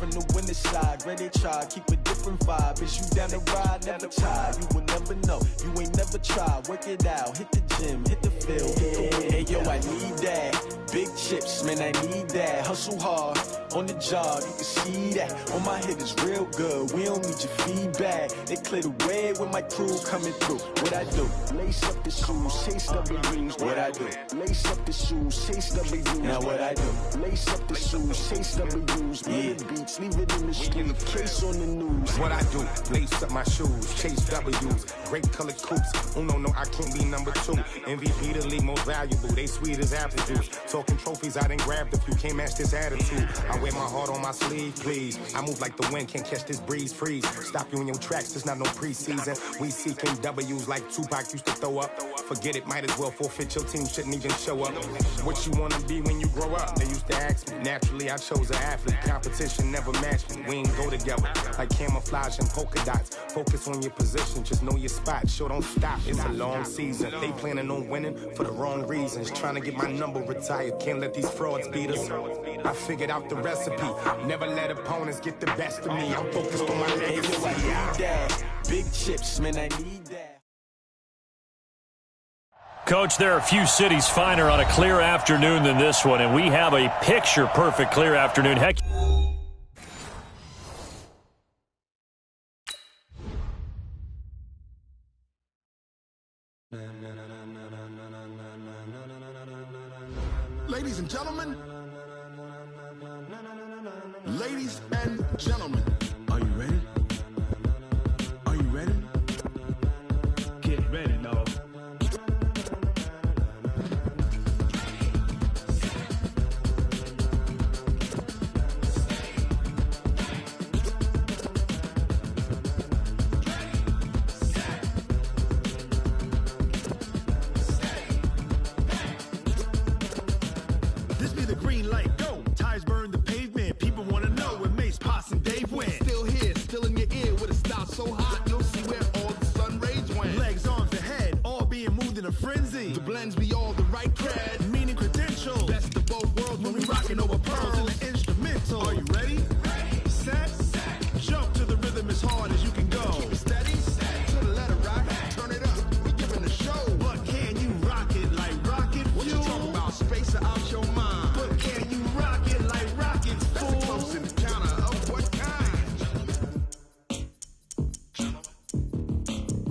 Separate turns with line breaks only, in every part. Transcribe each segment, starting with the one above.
from the winning side. Ready to try, keep a different vibe. Is you down the ride? Never tired. You will never know. You ain't never tried. Work it out. Hit the gym, hit the field, hit the wind. Hey yo, I need that. Big chips, man, I need that. Hustle hard on the job, you can see that. On my hit is real good. We don't need your feedback. They clear the way when my crew coming through. What I do? Lace up the shoes, chase W's. What I do? Lace up the shoes, chase W's. Now what I do? Lace up the shoes, chase W's. Yeah, beats, leave it in the street, case on the news.
What I do? Lace up my shoes, chase W's. Great colored coops. Oh no, I can't be number 2. MVP the league most valuable. They sweet as apple juice. Talking trophies, I done grabbed a few. Can't match this attitude. I wear my heart on my sleeve, please. I move like the wind, can't catch this breeze, freeze. Stop you in your tracks, there's not no preseason. We seeking W's like Tupac used to throw up. Forget it, might as well forfeit. Your team shouldn't even show up. What you wanna be when you grow up? They used to ask me. Naturally, I chose an athlete. Competition never matched me. We ain't go together like camouflage and polka dots. Focus on your position, just know your spot. Sure, don't stop, it's a long season. They planning on winning for the wrong reasons. Trying to get my number retired. Can't let these frauds beat us. I figured out the recipe. Never let opponents get the best of me. I'm focused on my legacy.
I need that. Big chips, man, I need that.
Coach, there are a few cities finer on a clear afternoon than this one, and we have a picture-perfect clear afternoon. Heck.
Ladies and gentlemen, ladies and gentlemen, are you ready? Are you ready? Get ready, dog. This be the green light, go. Tires burn the pavement. People wanna know when Mace, Potts, and Dave went. Still here, still in your ear with a style so hot, you'll see where all the sun rays went. Legs, arms, the head, all being moved in a frenzy. The blends be all the right cred, meaning credentials. Best of both worlds when we rocking over pearls in the instrumental. Are you ready? Set, jump to the rhythm as hard as you can go. Keep it steady, to the letter right, turn it up, we giving the show. But can you rock it like rocket fuel? What you talking about, space out your mind? But can you rock it like rockets, fool? That's a close encounter of what kind?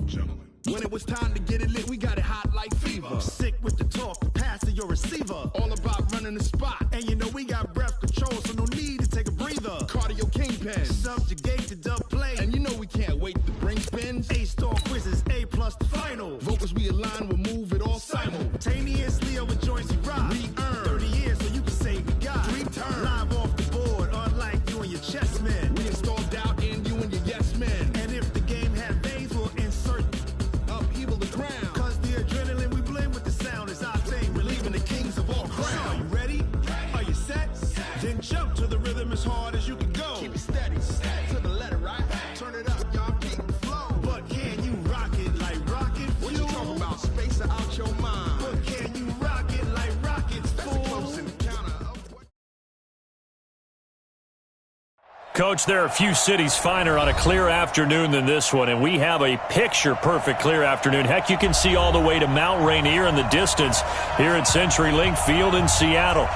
Gentlemen. When it was time to get it lit, we got it hot like fever. Sick with the talk, the pass to your receiver. All about running the spot. And you know we got breath control, so no need to take a breather. Cardio kingpin, subjugate the dub play. And you know we can't wait to bring spins. A-star quizzes, A+ the final. Vocals we align, we'll move it all simultaneously over joints we rock. We earn 30 years so you can say we got 3 turns. Live off the board, unlike you and your chess men. We installed doubt in you and your yes men. And if the game had veins, we'll insert upheaval the ground. Cause the adrenaline we blend with the sound is our thing. Relieving the kings of all crowns. Are you ready? Are you set? Then jump to the rhythm as hard as you can go. Keep it steady, to the letter right. Turn it up, y'all keep the flow. But can you rock it like rocket fuel? What you talking about, space out your mind? But can you rock it like rockets, fool? That's a close encounter of what...
Coach, there are a few cities finer on a clear afternoon than this one, and we have a picture-perfect clear afternoon. Heck, you can see all the way to Mount Rainier in the distance here at CenturyLink Field in Seattle.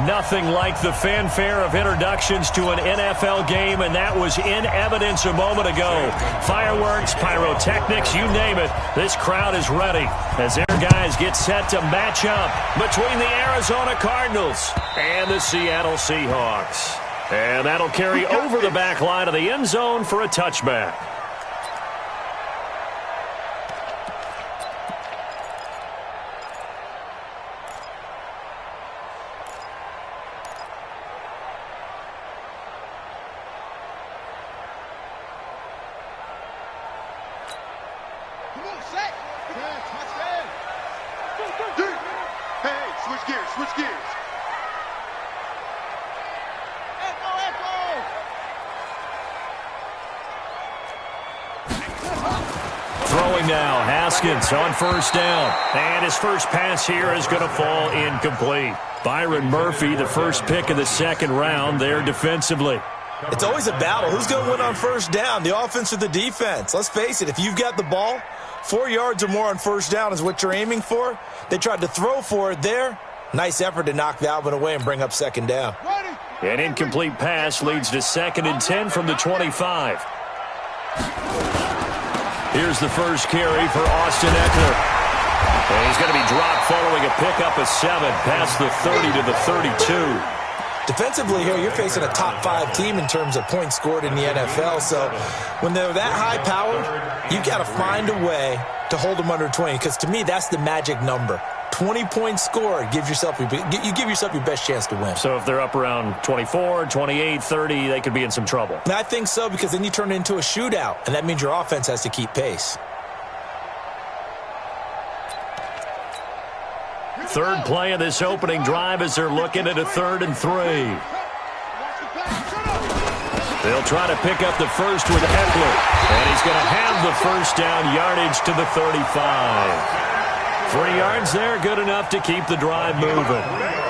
Nothing like the fanfare of introductions to an NFL game, and that was in evidence a moment ago. Fireworks, pyrotechnics, you name it. This crowd is ready as their guys get set to match up between the Arizona Cardinals and the Seattle Seahawks. And that'll carry over the back line of the end zone for a touchback.
Switch gears.
Throwing now, Haskins on first down. And his first pass here is going to fall incomplete. Byron Murphy, the first pick of the second round there defensively.
It's always a battle. Who's going to win on first down, the offense or the defense? Let's face it, if you've got the ball, 4 yards or more on first down is what you're aiming for. They tried to throw for it there. Nice effort to knock that one away and bring up second down.
An incomplete pass leads to 2nd and 10 from the 25. Here's the first carry for Austin Eckler. And he's going to be dropped following a pickup of 7 past the 30 to the 32.
Defensively here, you're facing a top-5 team in terms of points scored in the NFL. So when they're that high-powered, you've got to find a way to hold them under 20. Because to me, that's the magic number. 20 points scored, you give yourself your best chance to win.
So if they're up around 24, 28, 30, they could be in some trouble.
And I think so, because then you turn it into a shootout, and that means your offense has to keep pace.
Third play of this opening drive as they're looking at a 3rd and 3. They'll try to pick up the first with Eckler, and he's going to have the first down yardage to the 35. 3 yards there, good enough to keep the drive moving.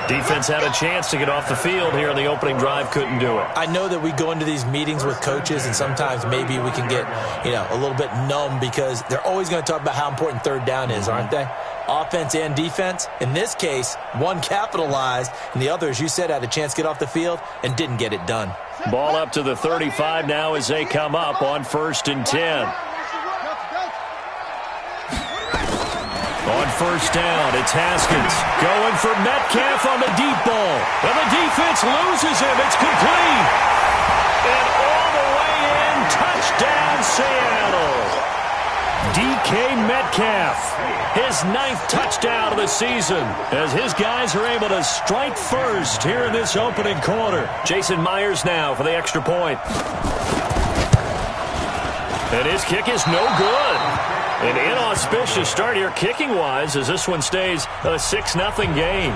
Defense had a chance to get off the field here in the opening drive, couldn't do it.
I know that we go into these meetings with coaches, and sometimes maybe we can get, a little bit numb because they're always going to talk about how important third down is, aren't they? Offense and defense. In this case, one capitalized, and the other, as you said, had a chance to get off the field and didn't get it done.
Ball up to the 35 now as they come up on 1st and 10. On first down, it's Haskins going for Metcalf on the deep ball. And the defense loses him. It's complete. And all the way in, touchdown Seattle. DK Metcalf, his 9th touchdown of the season, as his guys are able to strike first here in this opening quarter. Jason Myers now for the extra point. And his kick is no good. An inauspicious start here kicking-wise as this one stays a 6-0 game.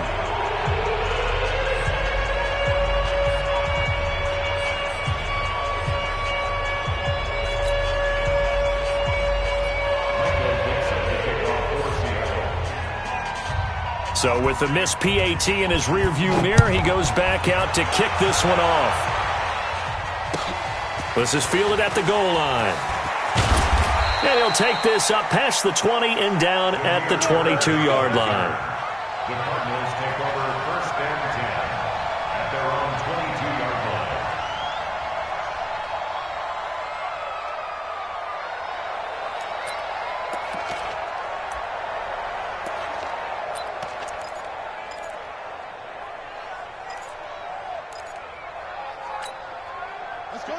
So with the missed PAT in his rearview mirror, he goes back out to kick this one off. This is fielded at the goal line. And he'll take this up past the 20 and down at the 22-yard line.
The Cardinals take over 1st and 10 at their own 22-yard line.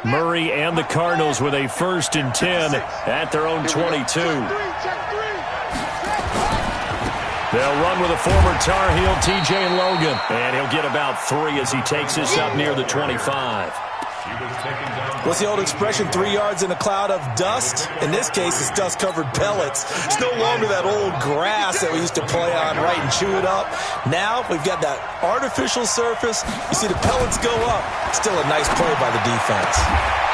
Murray and the Cardinals with a 1st and 10 at their own 22. They'll run with a former Tar Heel, TJ Logan. And he'll get about 3 as he takes this up near the 25.
What's the old expression, 3 yards in a cloud of dust? In this case, it's dust-covered pellets. It's no longer that old grass that we used to play on, right, and chew it up. Now we've got that artificial surface. You see the pellets go up. Still a nice play by the defense.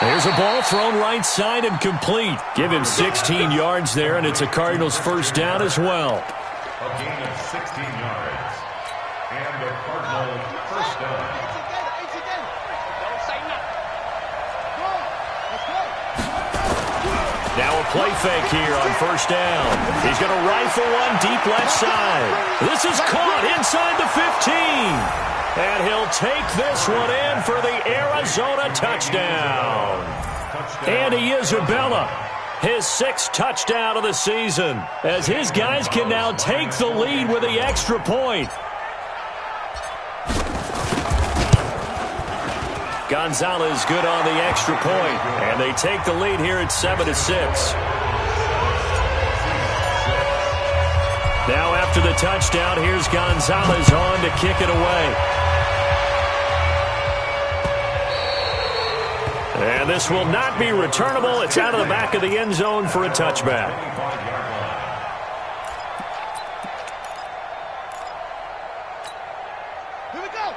There's a ball thrown right side and complete. Give him 16 yards there, and it's a Cardinals first down as well.
A gain of 16 yards. And a Cardinal first down.
Now a play fake here on first down. He's going to rifle one deep left side. This is caught inside the 15. And he'll take this one in for the Arizona touchdown. Andy Isabella, his 6th touchdown of the season, as his guys can now take the lead with the extra point. Gonzalez good on the extra point, and they take the lead here at 7-6. Now after the touchdown, here's Gonzalez on to kick it away. And this will not be returnable. It's out of the back of the end zone for a touchback.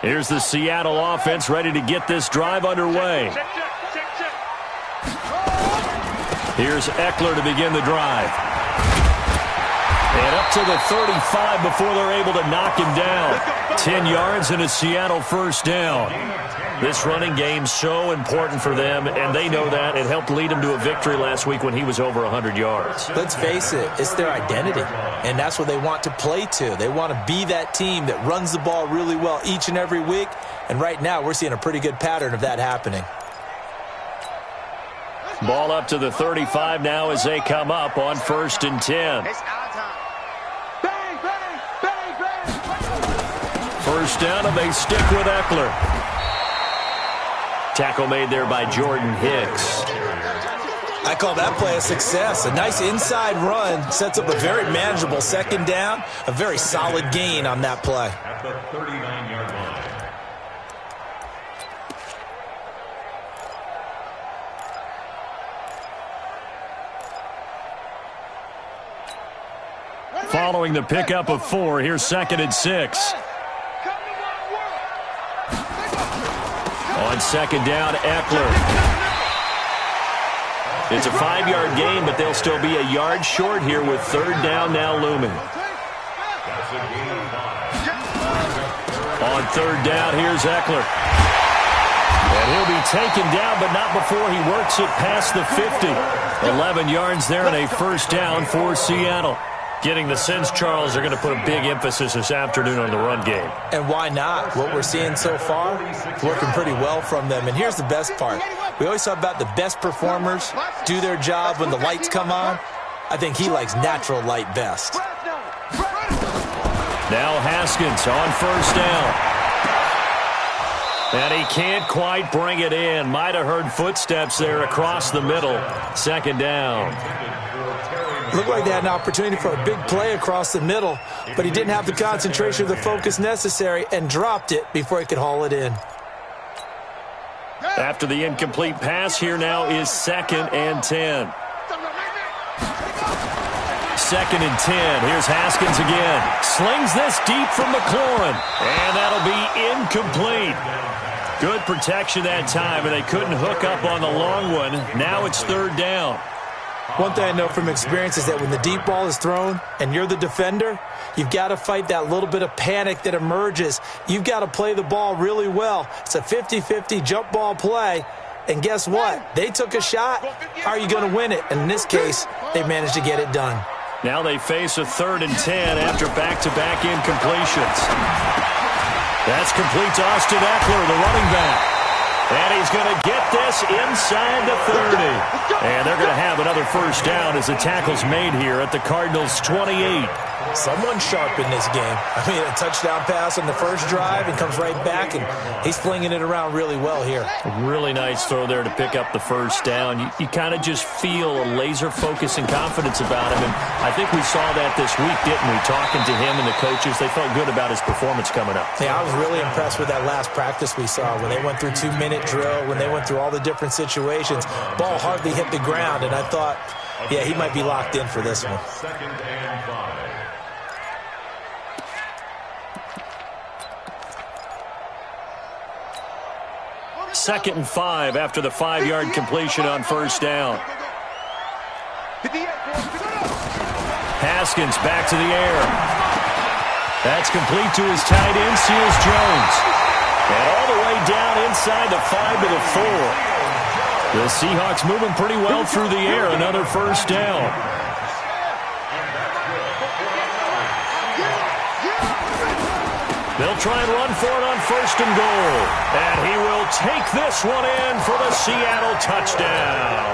Here's the Seattle offense ready to get this drive underway. Here's Eckler to begin the drive. And up to the 35 before they're able to knock him down. 10 yards and a Seattle first down. This running game so important for them, and they know that. It helped lead them to a victory last week when he was over 100 yards.
Let's face it, it's their identity, and that's what they want to play to. They want to be that team that runs the ball really well each and every week, and right now we're seeing a pretty good pattern of that happening.
Ball up to the 35 now as they come up on 1st and 10. First down, and they stick with Eckler. Tackle made there by Jordan Hicks.
I call that play a success. A nice inside run sets up a very manageable second down, a very solid gain on that play.
At the 39-yard line.
Following the pickup of 4, here's 2nd and 6. On 2nd down, Eckler. It's a 5-yard gain, but they'll still be a yard short here with 3rd down now looming. On 3rd down, here's Eckler. And he'll be taken down, but not before he works it past the 50. 11 yards there and a first down for Seattle. Getting the sense, Charles, they're going to put a big emphasis this afternoon on the run game.
And why not? What we're seeing so far, working pretty well from them. And here's the best part. We always talk about the best performers do their job when the lights come on. I think he likes natural light best.
Now Haskins on 1st down. And he can't quite bring it in. Might have heard footsteps there across the middle. 2nd down.
Looked like they had an opportunity for a big play across the middle, but he didn't have the concentration or the focus necessary and dropped it before he could haul it in.
After the incomplete pass, here now is 2nd and 10. 2nd and 10. Here's Haskins again. Slings this deep from McLaurin, and that'll be incomplete. Good protection that time, and they couldn't hook up on the long one. Now it's 3rd down.
One thing I know from experience is that when the deep ball is thrown and you're the defender, you've got to fight that little bit of panic that emerges. You've got to play the ball really well. It's a 50-50 jump ball play. And guess what? They took a shot. How are you going to win it? And in this case, they managed to get it done.
Now they face a 3rd and 10 after back-to-back incompletions. That's complete to Austin Eckler, the running back. And he's going to get this inside the 30. And they're going to have another first down as the tackle's made here at the Cardinals' 28.
Someone sharp in this game. I mean, a touchdown pass on the first drive and comes right back, and he's flinging it around really well here.
A really nice throw there to pick up the first down. You kind of just feel a laser focus and confidence about him, and I think we saw that this week, didn't we? Talking to him and the coaches, they felt good about his performance coming up.
Yeah, I was really impressed with that last practice we saw when they went through 2-minute drill, when they went through all the different situations. Ball hardly hit the ground, and I thought, yeah, he might be locked in for this one.
2nd and 5.
Second and 5 after the 5-yard completion on first down. Haskins back to the air. That's complete to his tight end, Seals Jones. And all the way down inside the 5 to the 4. The Seahawks moving pretty well through the air. Another first down. They'll try and run for it on 1st and goal. And he will take this one in for the Seattle touchdown.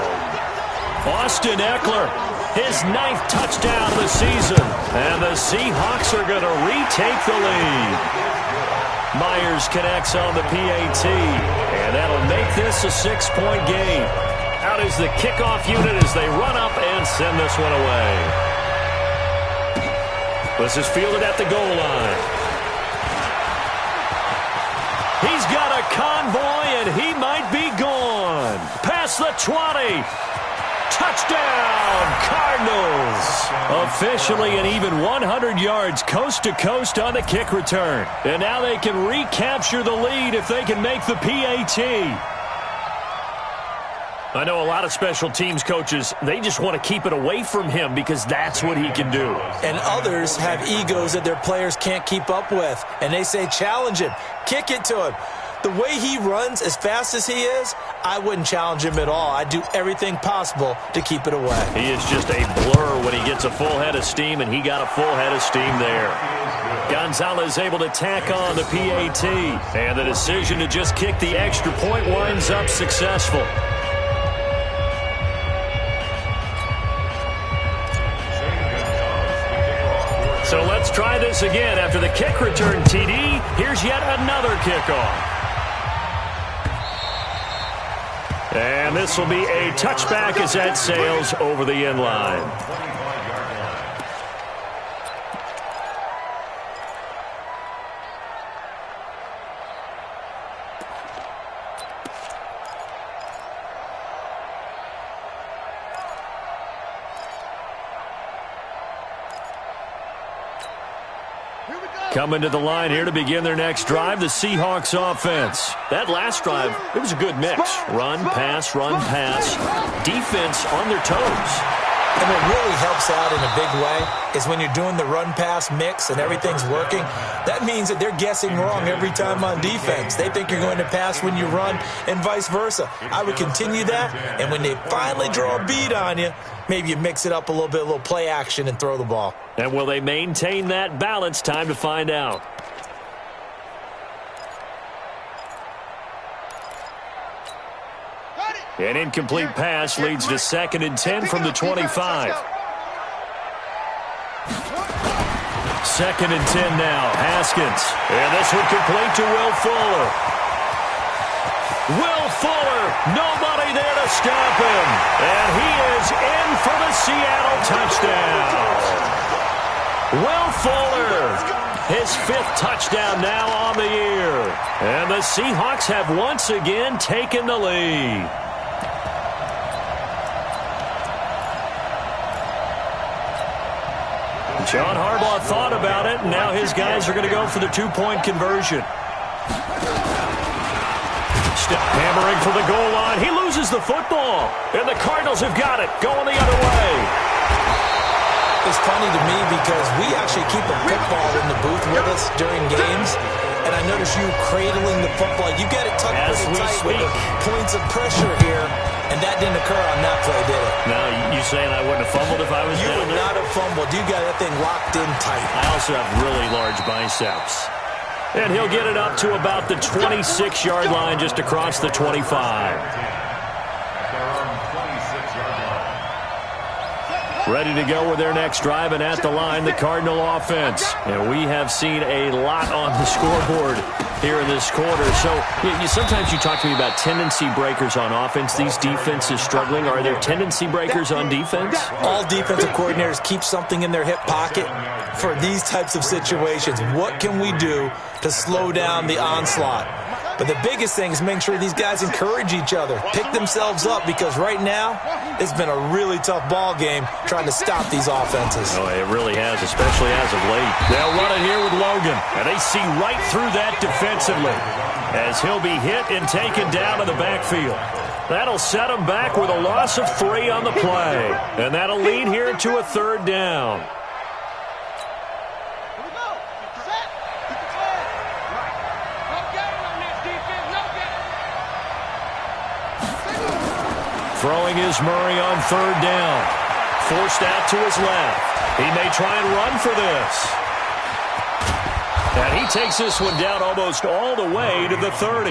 Austin Eckler, his 9th touchdown of the season. And the Seahawks are going to retake the lead. Myers connects on the PAT. And that'll make this a 6-point game. Out is the kickoff unit as they run up and send this one away. This is fielded at the goal line. He's got a convoy, and he might be gone. Past the 20. Touchdown, Cardinals. Officially an even 100 yards coast to coast on the kick return. And now they can recapture the lead if they can make the PAT. I know a lot of special teams coaches, they just want to keep it away from him because that's what he can do.
And others have egos that their players can't keep up with. And they say, challenge him, kick it to him. The way he runs as fast as he is, I wouldn't challenge him at all. I'd do everything possible to keep it away.
He is just a blur when he gets a full head of steam, and he got a full head of steam there. Gonzalez able to tack on the PAT, and the decision to just kick the extra point winds up successful. So let's try this again. After the kick return TD, here's yet another kickoff. And this will be a touchback as that sails over the end line. Coming to the line here to begin their next drive, the Seahawks offense. That last drive, it was a good mix. Run, pass, defense on their toes.
And what really helps out in a big way is when you're doing the run-pass mix and everything's working, that means that they're guessing wrong every time on defense. They think you're going to pass when you run and vice versa. I would continue that, and when they finally draw a beat on you, maybe you mix it up a little bit, a little play action, and throw the ball.
And will they maintain that balance? Time to find out. An incomplete pass leads to 2nd and 10 from the 25. 2nd and 10 now. Haskins. And this one complete to Will Fuller. Will Fuller, nobody there to stop him. And he is in for the Seattle touchdown. Will Fuller, his 5th touchdown now on the year. And the Seahawks have once again taken the lead. John Harbaugh thought about it, and now his guys are going to go for the 2-point conversion. Hammering for the goal line. He loses the football, and the Cardinals have got it, going the other way.
It's funny to me because we actually keep a football in the booth with us during games, and I notice you cradling the football. You got it tucked pretty tight with the points of pressure here, and that didn't occur on that play, did it?
No, you saying I wouldn't have fumbled if I was
You
down
would
there?
not have fumbled. You got that thing locked in tight.
I also have really large biceps. And he'll get it up to about the 26-yard line, just across the 25. Ready to go with their next drive, and at the line, the Cardinal offense. And we have seen a lot on the scoreboard here in this quarter. So sometimes you talk to me about tendency breakers on offense. These defenses struggling. Are there tendency breakers on defense?
All defensive coordinators keep something in their hip pocket for these types of situations. What can we do to slow down the onslaught? But the biggest thing is making sure these guys encourage each other, pick themselves up, because right now it's been a really tough ball game trying to stop these offenses.
Oh, it really has, especially as of late. They'll run it here with Logan, and they see right through that defensively as he'll be hit and taken down in the backfield. That'll set him back with a loss of 3 on the play, and that'll lead here to a 3rd down. Throwing is Murray on 3rd down. Forced out to his left. He may try and run for this. And he takes this one down almost all the way to the 30.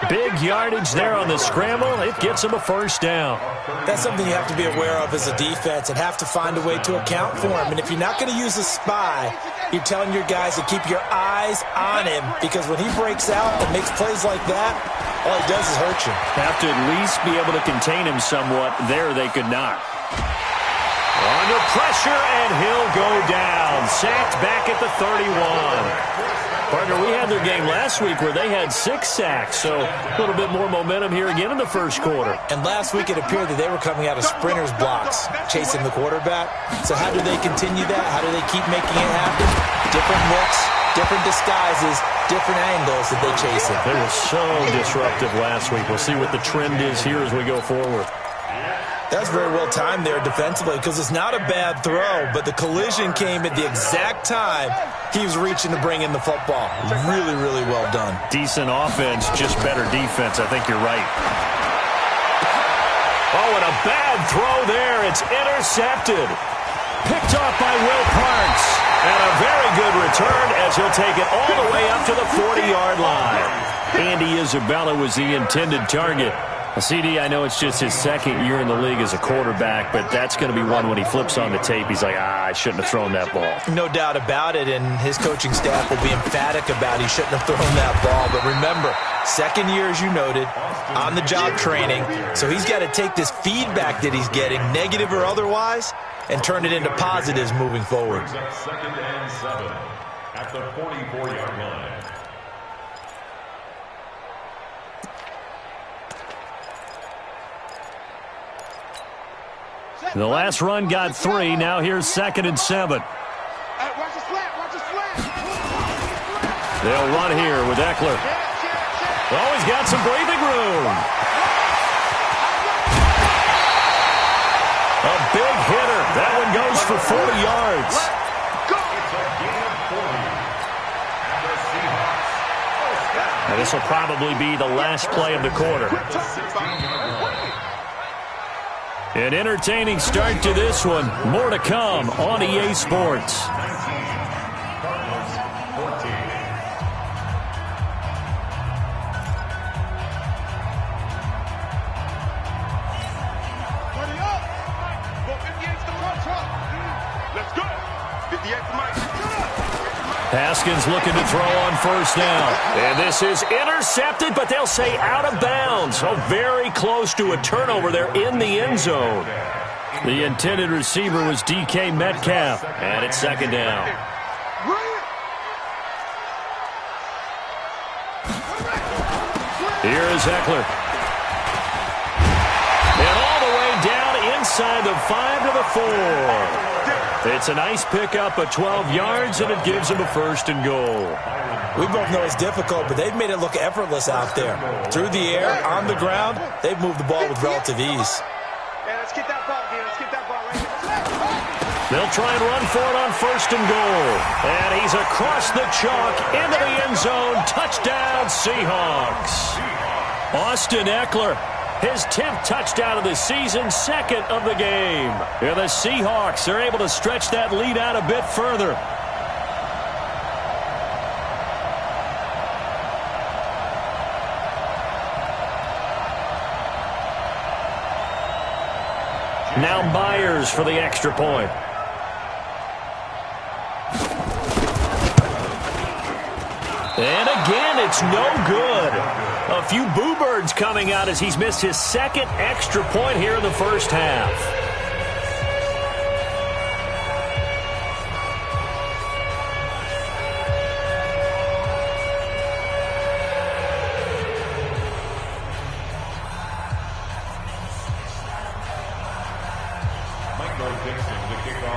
Big yardage there on the scramble. It gets him a 1st down.
That's something you have to be aware of as a defense and have to find a way to account for him. And if you're not going to use a spy, you're telling your guys to keep your eyes on him, because when he breaks out and makes plays like that, all he does is hurt you.
Have to at least be able to contain him somewhat. There they could not. Under pressure, and he'll go down. Sacked back at the 31. Partner, we had their game last week where they had 6 sacks, so a little bit more momentum here again in the 1st quarter.
And last week it appeared that they were coming out of sprinters blocks, chasing the quarterback. So how do they continue that? How do they keep making it happen? Different looks, different disguises, different angles that they chase it.
They were so disruptive last week. We'll see what the trend is here as we go forward.
That's very well timed there defensively because it's not a bad throw, but the collision came at the exact time he was reaching to bring in the football. Really, really well done.
Decent offense, just better defense. I think you're right. Oh, and a bad throw there. It's intercepted. Picked off by Will Parks. And a very good return as he'll take it all the way up to the 40-yard line. Andy Isabella was the intended target. CD, I know it's just his second year in the league as a quarterback, but that's going to be one when he flips on the tape. He's like, I shouldn't have thrown that ball.
No doubt about it, and his coaching staff will be emphatic about he shouldn't have thrown that ball. But remember, second year, as you noted, on-the-job training, so he's got to take this feedback that he's getting, negative or otherwise, and turn it into positives moving forward.
Second and 7 at the 44-yard line.
The last run got 3. Now here's 2nd and 7. They'll run here with Eckler. Oh, he's got some breathing room. A big hitter. That one goes for 40 yards. Now this will probably be the last play of the quarter. An entertaining start to this one. More to come on EA Sports. Haskins looking to throw on first down. And this is intercepted, but they'll say out of bounds. So very close to a turnover there in the end zone. The intended receiver was DK Metcalf. And it's 2nd down. Here is Eckler. And all the way down inside the 5 to the 4. It's a nice pickup of 12 yards, and it gives them a 1st and goal.
We both know it's difficult, but they've made it look effortless out there. Through the air, on the ground, they've moved the ball with relative ease.
Let's get that ball, dude. Let's get that ball right here.
They'll try and run for it on 1st and goal. And he's across the chalk into the end zone. Touchdown, Seahawks. Austin Eckler. His 10th touchdown of the season, 2nd of the game. And the Seahawks are able to stretch that lead out a bit further. Now Myers for the extra point. And again, it's no good. A few boo birds coming out as he's missed his 2nd extra point here in the first half.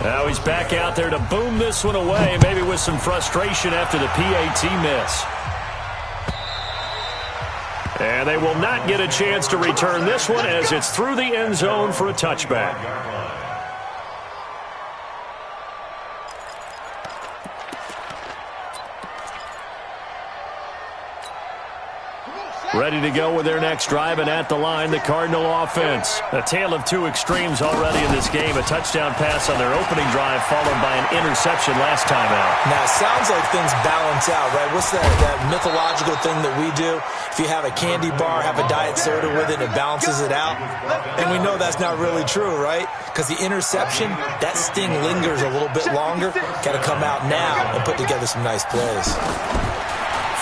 Now he's back out there to boom this one away, maybe with some frustration after the PAT miss. And they will not get a chance to return this one as it's through the end zone for a touchback. Ready to go with their next drive, and at the line, the Cardinal offense. A tale of two extremes already in this game. A touchdown pass on their opening drive, followed by an interception last time out.
Now, it sounds like things balance out, right? What's that mythological thing that we do? If you have a candy bar, have a diet soda with it, it balances it out. And we know that's not really true, right? Because the interception, that sting lingers a little bit longer. Got to come out now and put together some nice plays.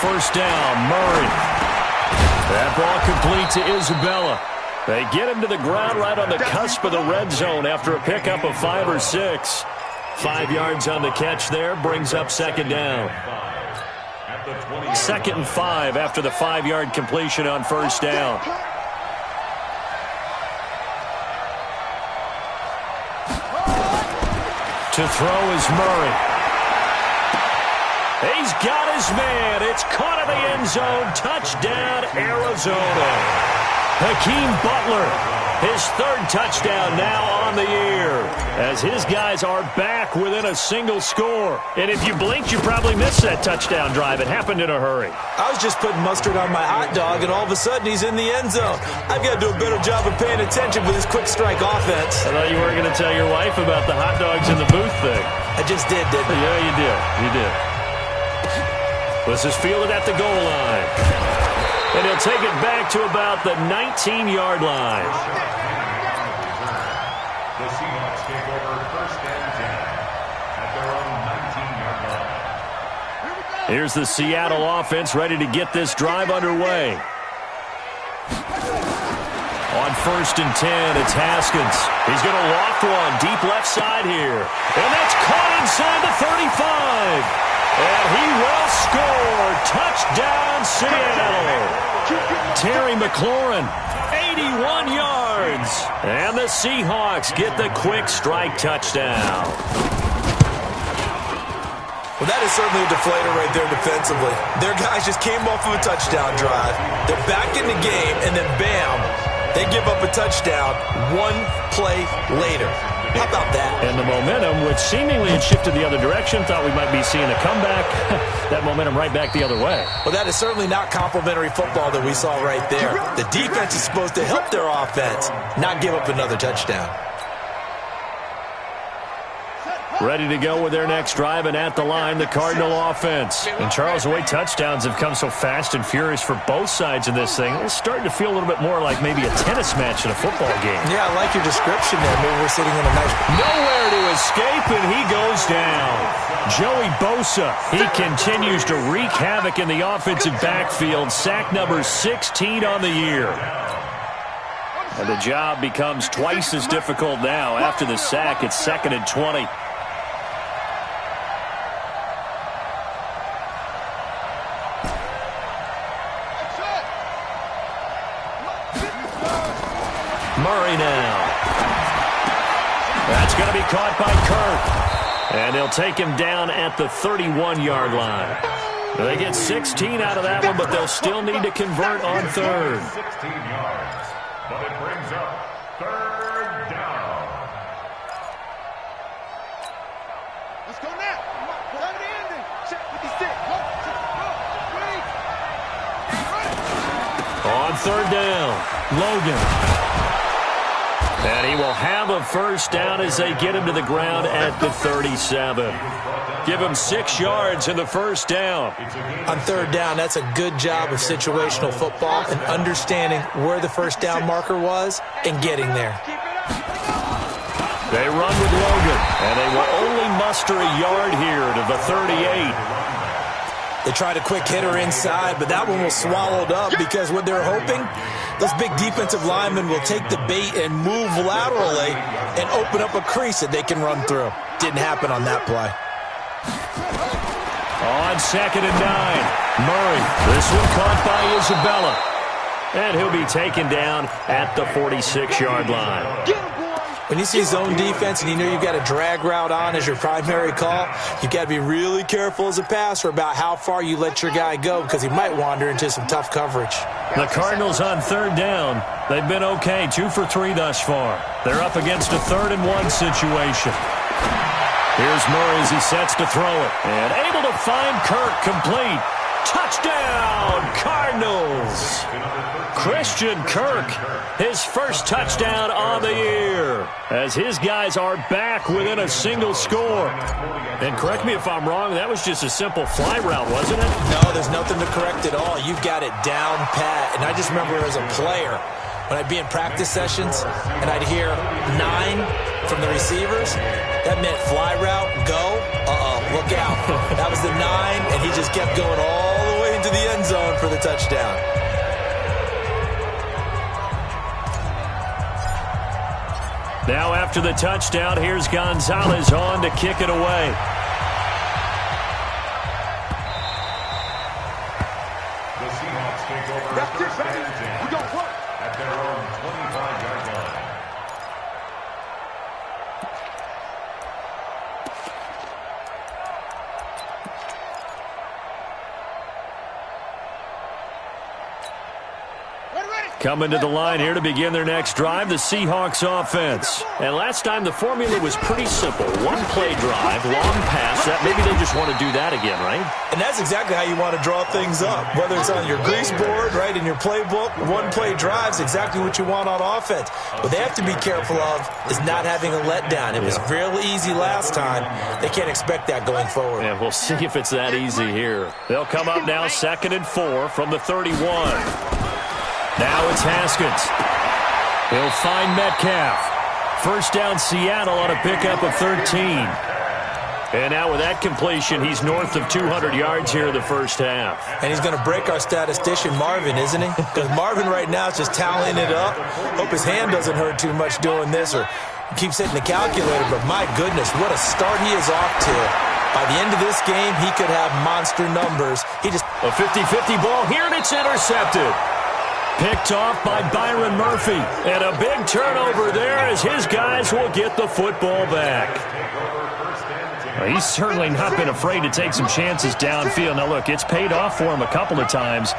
First down, Murray. That ball complete to Isabella. They get him to the ground right on the cusp of the red zone after a pickup of 5 or 6. 5 yards on the catch there, brings up second down. 2nd and 5 after the 5-yard completion on first down. To throw is Murray. He's got his man. It's caught in the end zone. Touchdown, Arizona. Hakeem Butler His third touchdown now on the year, as his guys are back within a single score. And if you blinked, you probably missed that touchdown drive. It happened in a hurry.
I was just putting mustard on my hot dog, and all of a sudden he's in the end zone. I've got to do a better job of paying attention with this quick strike offense.
I thought you were going to tell your wife about the hot dogs in the booth thing.
I just did, didn't I?
Yeah, you did. You did. This is fielded at the goal line. And he'll take it back to about the 19-yard line.
The Seahawks take over first and 10 at their own 19-yard line.
Here's the Seattle offense ready to get this drive underway. On first and 10, it's Haskins. He's going to loft one deep left side here. And that's caught inside the 35. And he will score. Touchdown, Seattle. Terry McLaurin, 81 yards. And the Seahawks get the quick strike touchdown.
Well, that is certainly a deflator right there defensively. Their guys just came off of a touchdown drive. They're back in the game, and then bam, they give up a touchdown one play later. How about that?
And the momentum, which seemingly had shifted the other direction, thought we might be seeing a comeback. That momentum right back the other way.
Well, that is certainly not complimentary football that we saw right there. The defense is supposed to help their offense, not give up another touchdown.
Ready to go with their next drive, and at the line, the Cardinal offense. And Charles, the way touchdowns have come so fast and furious for both sides in this thing, it's starting to feel a little bit more like maybe a tennis match in a football game.
Yeah, I like your description there. Maybe we're sitting in a nice...
Nowhere to escape, and he goes down. Joey Bosa, he continues to wreak havoc in the offensive backfield. Sack number 16 on the year. And the job becomes twice as difficult now. After the sack, it's 2nd and 20. Murray now. That's going to be caught by Kirk. And they'll take him down at the 31-yard line. They get 16 out of that one, but they'll still need to convert on third.
16 yards, but it brings up third down.
Let's go now. Come to the ending. Check with the stick.
On third down, Logan. And he will have a first down as they get him to the ground at the 37. Give him 6 yards in the first down.
On third down, that's a good job of situational football and understanding where the first down marker was and getting there.
They run with Logan, and they will only muster a yard here to the 38.
They tried a quick hitter inside, but that one was swallowed up because what they're hoping, those big defensive linemen will take the bait and move laterally and open up a crease that they can run through. Didn't happen on that play.
On 2nd and 9, Murray. This one caught by Isabella. And he'll be taken down at the 46-yard line.
When you see zone defense and you know you've got a drag route on as your primary call, you've got to be really careful as a passer about how far you let your guy go because he might wander into some tough coverage.
The Cardinals on third down. They've been okay, 2 for 3 thus far. They're up against a 3rd and 1 situation. Here's Murray as he sets to throw it. And able to find Kirk complete. Touchdown, Cardinals. Christian Kirk, his first touchdown on the year, as his guys are back within a single score. And correct me if I'm wrong, that was just a simple fly route, wasn't it?
No, there's nothing to correct at all. You've got it down pat. And I just remember as a player, when I'd be in practice sessions and I'd hear 9 from the receivers, that meant fly route, go, look out. That was the 9, and he just kept going all the way into the end zone for the touchdown.
Now after the touchdown, here's Gonzalez on to kick it away.
The Seahawks take over first and 10 at their own 25-yard line.
Coming to the line here to begin their next drive, the Seahawks offense. And last time the formula was pretty simple. One-play drive, long pass. Maybe they just want to do that again, right?
And that's exactly how you want to draw things up. Whether it's on your grease board, right, in your playbook, one-play drive's exactly what you want on offense. What they have to be careful of is not having a letdown. It was real easy last time. They can't expect that going forward.
Yeah, we'll see if it's that easy here. They'll come up now 2nd and 4 from the 31. Now it's Haskins. He'll find Metcalf. First down Seattle on a pickup of 13. And now with that completion, he's north of 200 yards here in the first half.
And he's going to break our statistician, Marvin, isn't he? Because Marvin right now is just tallying it up. Hope his hand doesn't hurt too much doing this or keeps hitting the calculator. But my goodness, what a start he is off to. By the end of this game, he could have monster numbers.
A 50-50 ball here, and it's intercepted. Picked off by Byron Murphy. And a big turnover there as his guys will get the football back. Well, he's certainly not been afraid to take some chances downfield. Now, look, it's paid off for him a couple of times.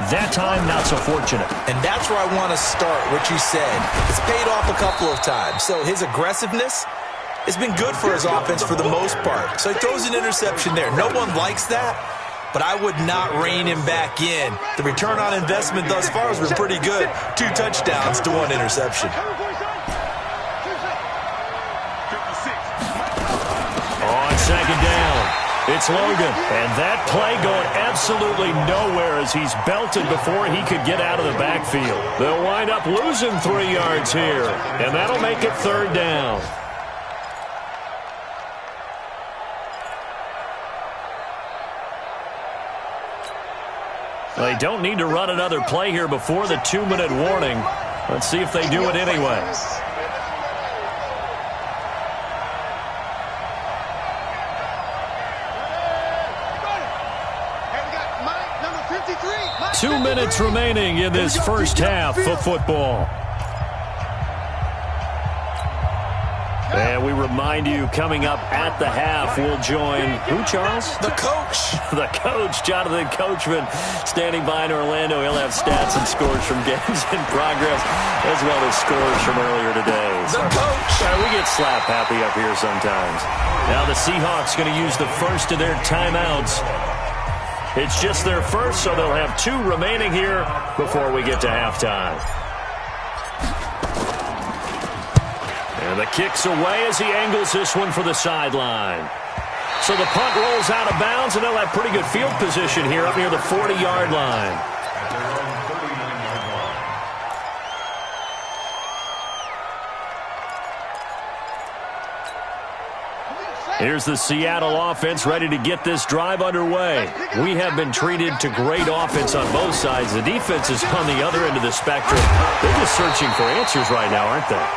That time, not so fortunate.
And that's where I want to start, what you said. It's paid off a couple of times. So his aggressiveness has been good for his offense for the most part. So he throws an interception there. No one likes that. But I would not rein him back in. The return on investment thus far has been pretty good. 2 touchdowns to 1 interception.
On 2nd down, it's Logan. And that play going absolutely nowhere as he's belted before he could get out of the backfield. They'll wind up losing 3 yards here. And that'll make it 3rd down. They don't need to run another play here before the 2-minute warning. Let's see if they do it anyway.
Number 53.
2 minutes remaining in this first half of football. And we remind you, coming up at the half, we'll join who, Charles?
The coach.
The coach, Jonathan Coachman, standing by in Orlando. He'll have stats and scores from games in progress, as well as scores from earlier today.
The coach.
We get slap happy up here sometimes. Now the Seahawks going to use the first of their timeouts. It's just their first, so they'll have 2 remaining here before we get to halftime. And the kick's away as he angles this one for the sideline. So the punt rolls out of bounds, and they'll have pretty good field position here up near the 40-yard line. Here's the Seattle offense ready to get this drive underway. We have been treated to great offense on both sides. The defense is on the other end of the spectrum. They're just searching for answers right now, aren't they?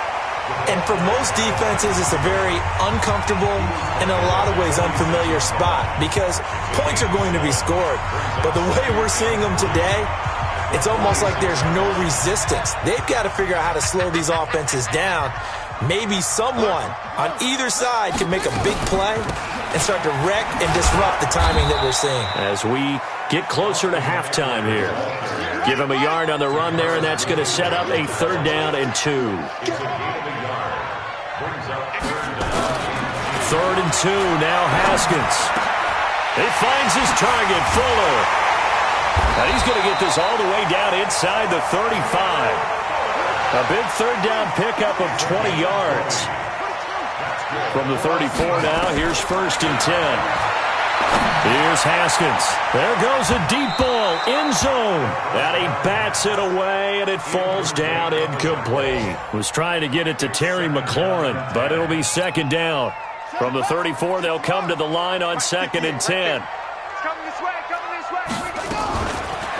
And for most defenses, it's a very uncomfortable and in a lot of ways unfamiliar spot because points are going to be scored. But the way we're seeing them today, it's almost like there's no resistance. They've got to figure out how to slow these offenses down. Maybe someone on either side can make a big play and start to wreck and disrupt the timing that we're seeing.
As we get closer to halftime here. Give him a yard on the run there, and that's going to set up a 3rd down and 2. 3rd and 2, now Haskins. He finds his target, Fuller. And he's going to get this all the way down inside the 35. A big 3rd down pickup of 20 yards. From the 34 now, here's 1st and 10. Here's Haskins. There goes a deep ball, end zone. And he bats it away, and it falls down incomplete. Was trying to get it to Terry McLaurin, but it'll be 2nd down. From the 34, they'll come to the line on 2nd and 10.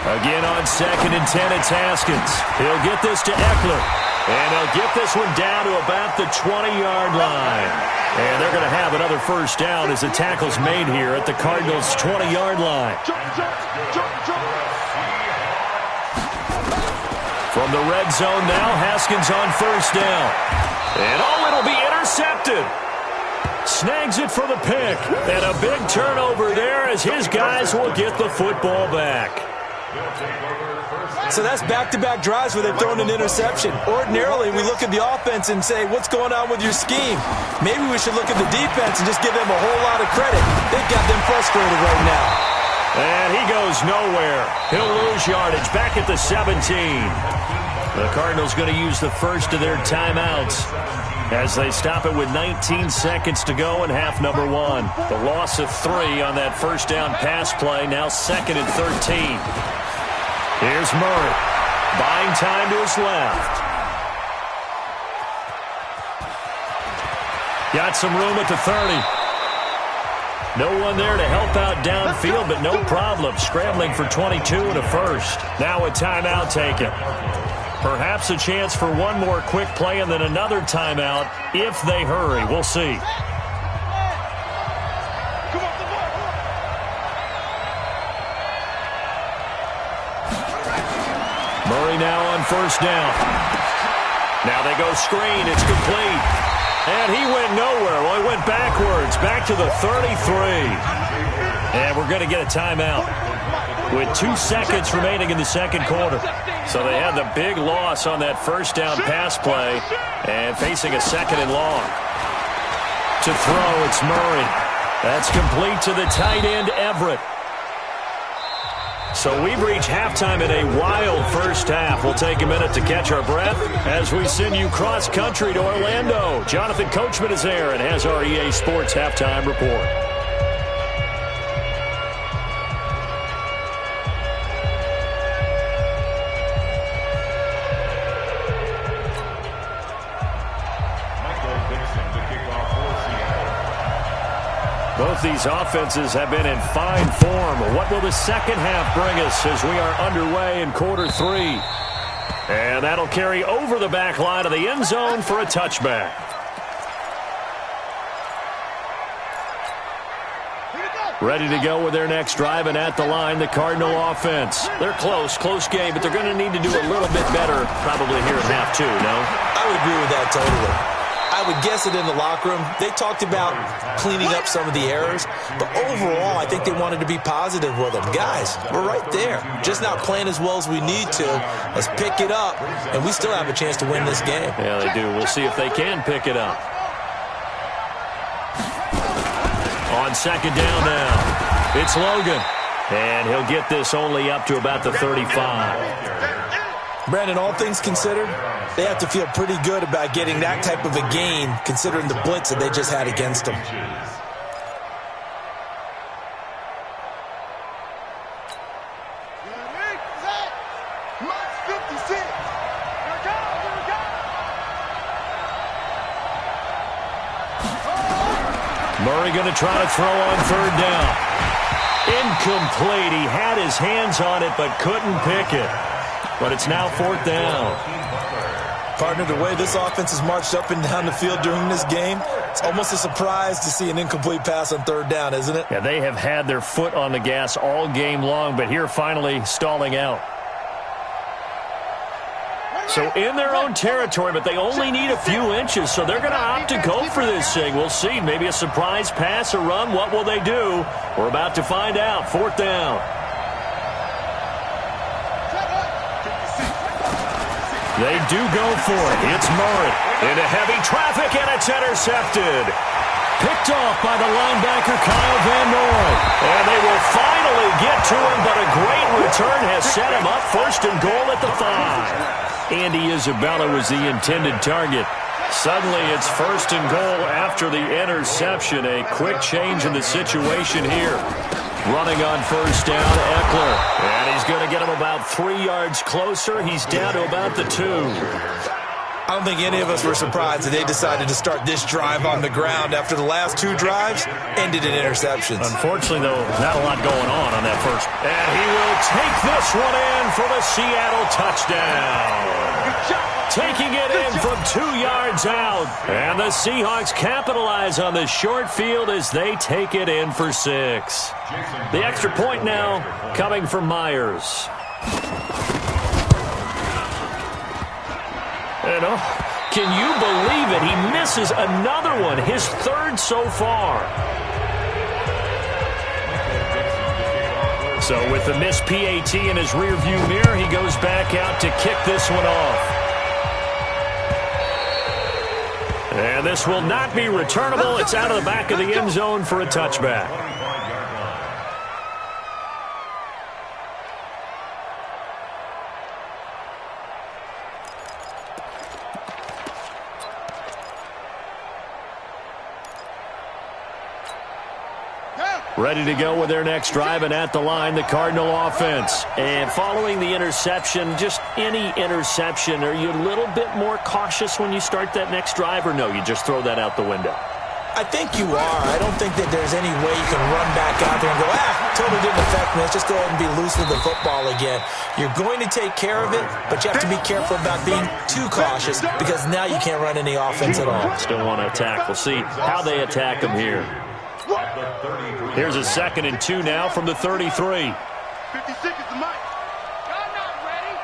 Again on 2nd and 10, it's Haskins. He'll get this to Eckler. And he'll get this one down to about the 20-yard line. And they're going to have another 1st down as the tackle's made here at the Cardinals' 20-yard line. From the red zone now, Haskins on 1st down. And it'll be intercepted. Snags it for the pick. And a big turnover there as his guys will get the football back.
So that's back-to-back drives where they've thrown an interception. Ordinarily, we look at the offense and say, what's going on with your scheme? Maybe we should look at the defense and just give them a whole lot of credit. They've got them frustrated right now.
And he goes nowhere. He'll lose yardage back at the 17. The Cardinals going to use the first of their timeouts as they stop it with 19 seconds to go in half number 1. The loss of 3 on that first down pass play, now 2nd and 13. Here's Murray, buying time to his left. Got some room at the 30. No one there to help out downfield, but no problem. Scrambling for 22 and a first. Now a timeout taken. Perhaps a chance for one more quick play and then another timeout if they hurry. We'll see. Murray now on first down. Now they go screen. It's complete. And he went nowhere. Well, he went backwards. Back to the 33. And we're going to get a timeout with 2 seconds remaining in the second quarter. So they had the big loss on that first down pass play and facing a 2nd and long. To throw, it's Murray. That's complete to the tight end, Everett. So we've reached halftime in a wild first half. We'll take a minute to catch our breath as we send you cross-country to Orlando. Jonathan Coachman is there and has our EA Sports halftime report. Both these offenses have been in fine form. What will the second half bring us as we are underway in quarter 3? And that'll carry over the back line of the end zone for a touchback. Ready to go with their next drive, and at the line, the Cardinal offense. They're close game, but they're going to need to do a little bit better probably here in half 2, no?
I would agree with that totally. I would guess it in the locker room. They talked about cleaning up some of the errors, but overall, I think they wanted to be positive with them. Guys, we're right there. Just not playing as well as we need to. Let's pick it up, and we still have a chance to win this game.
Yeah, they do. We'll see if they can pick it up. On second down now, it's Logan, and he'll get this only up to about the 35.
Brandon, all things considered, they have to feel pretty good about getting that type of a gain considering the blitz that they just had against them.
Murray going to try to throw on third down. Incomplete. He had his hands on it but couldn't pick it. But it's now 4th down.
Partner, the way this offense has marched up and down the field during this game, it's almost a surprise to see an incomplete pass on third down, isn't it?
Yeah, they have had their foot on the gas all game long, but here finally stalling out. So in their own territory, but they only need a few inches, so they're going to opt to go for this thing. We'll see. Maybe a surprise pass, a run. What will they do? We're about to find out. 4th down. They do go for it. It's Murray into heavy traffic, and it's intercepted. Picked off by the linebacker, Kyle Van Noy. And they will finally get to him, but a great return has set him up 1st and goal at the 5. Andy Isabella was the intended target. Suddenly, it's 1st and goal after the interception. A quick change in the situation here. Running on first down, Eckler. And he's going to get him about 3 yards closer. He's down to about the 2.
I don't think any of us were surprised that they decided to start this drive on the ground after the last 2 drives ended in interceptions.
Unfortunately, though, not a lot going on that first. And he will take this one in for the Seattle touchdown. Taking it in from 2 yards out. And the Seahawks capitalize on the short field as they take it in for 6. The extra point now coming from Myers. And can you believe it? He misses another one, his 3rd so far. So with the missed PAT in his rearview mirror, he goes back out to kick this one off. And this will not be returnable. It's out of the back of the end zone for a touchback. Ready to go with their next drive, and at the line, the Cardinal offense. And following the interception, just any interception, are you a little bit more cautious when you start that next drive, or no, you just throw that out the window?
I think you are. I don't think that there's any way you can run back out there and go, totally didn't affect me. Let's just go ahead and be loose with the football again. You're going to take care of it, but you have to be careful about being too cautious because now you can't run any offense at all.
Still want to attack. We'll see how they attack them here. Here's a 2nd and 2 now from the 33.
50 seconds to Mike. Y'all not ready.